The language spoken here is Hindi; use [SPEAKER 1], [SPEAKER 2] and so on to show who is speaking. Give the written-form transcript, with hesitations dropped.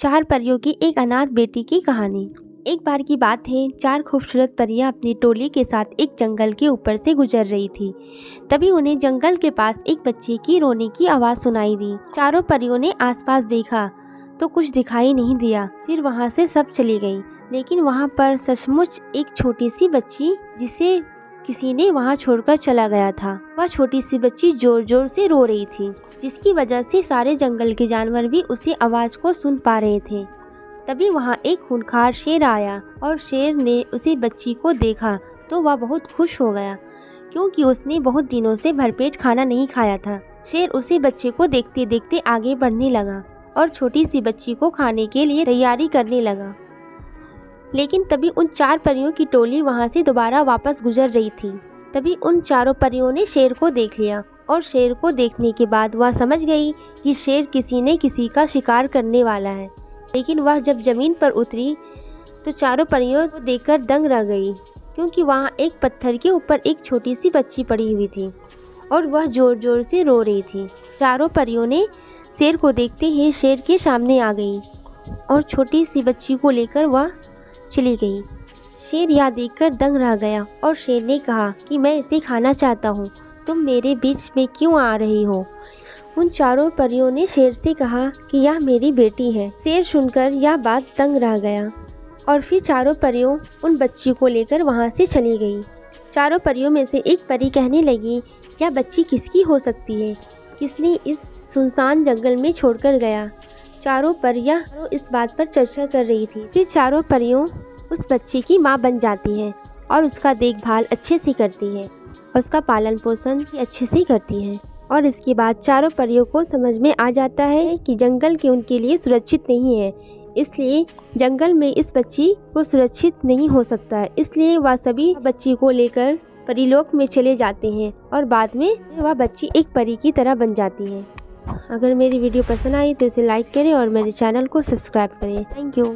[SPEAKER 1] चार परियों की एक अनाथ बेटी की कहानी। एक बार की बात है, चार खूबसूरत परियां अपनी टोली के साथ एक जंगल के ऊपर से गुजर रही थी। तभी उन्हें जंगल के पास एक बच्चे की रोने की आवाज़ सुनाई दी। चारों परियों ने आसपास देखा तो कुछ दिखाई नहीं दिया। फिर वहां से सब चली गई, लेकिन वहां पर सचमुच एक छोटी सी बच्ची, जिसे किसी ने वहां छोड़कर चला गया था। वह छोटी सी बच्ची जोर जोर से रो रही थी, जिसकी वजह से सारे जंगल के जानवर भी उसी आवाज़ को सुन पा रहे थे। तभी वहां एक खूंखार शेर आया और शेर ने उसे बच्ची को देखा तो वह बहुत खुश हो गया, क्योंकि उसने बहुत दिनों से भरपेट खाना नहीं खाया था। शेर उसे बच्चे को देखते देखते आगे बढ़ने लगा और छोटी सी बच्ची को खाने के लिए तैयारी करने लगा। लेकिन तभी उन चार परियों की टोली वहां से दोबारा वापस गुजर रही थी। तभी उन चारों परियों ने शेर को देख लिया और शेर को देखने के बाद वह समझ गई कि शेर किसी न किसी का शिकार करने वाला है। लेकिन वह जब जमीन पर उतरी तो चारों परियों को देखकर दंग रह गई, क्योंकि वहां एक पत्थर के ऊपर एक छोटी सी बच्ची पड़ी हुई थी और वह जोर जोर से रो रही थी। चारों परियों ने शेर को देखते ही शेर के सामने आ गई और छोटी सी बच्ची को लेकर वह चली गई। शेर यह देखकर दंग रह गया और शेर ने कहा कि मैं इसे खाना चाहता हूँ, तुम मेरे बीच में क्यों आ रही हो। उन चारों परियों ने शेर से कहा कि यह मेरी बेटी है। शेर सुनकर यह बात दंग रह गया और फिर चारों परियों उन बच्ची को लेकर वहां से चली गई। चारों परियों में से एक परी कहने लगी, यह बच्ची किसकी हो सकती है, किसने इस सुनसान जंगल में छोड़कर गया। चारों परियां इस बात पर चर्चा कर रही थी। फिर चारों परियों उस बच्चे की माँ बन जाती हैं और उसका देखभाल अच्छे से करती है, उसका पालन पोषण अच्छे से करती है। और इसके बाद चारों परियों को समझ में आ जाता है कि जंगल के उनके लिए सुरक्षित नहीं है, इसलिए जंगल में इस बच्ची को सुरक्षित नहीं हो सकता है। इसलिए वह सभी बच्ची को लेकर परीलोक में चले जाते हैं और बाद में वह बच्ची एक परी की तरह बन जाती है। अगर मेरी वीडियो पसंद आई तो इसे लाइक करें और मेरे चैनल को सब्सक्राइब करें। Thank you.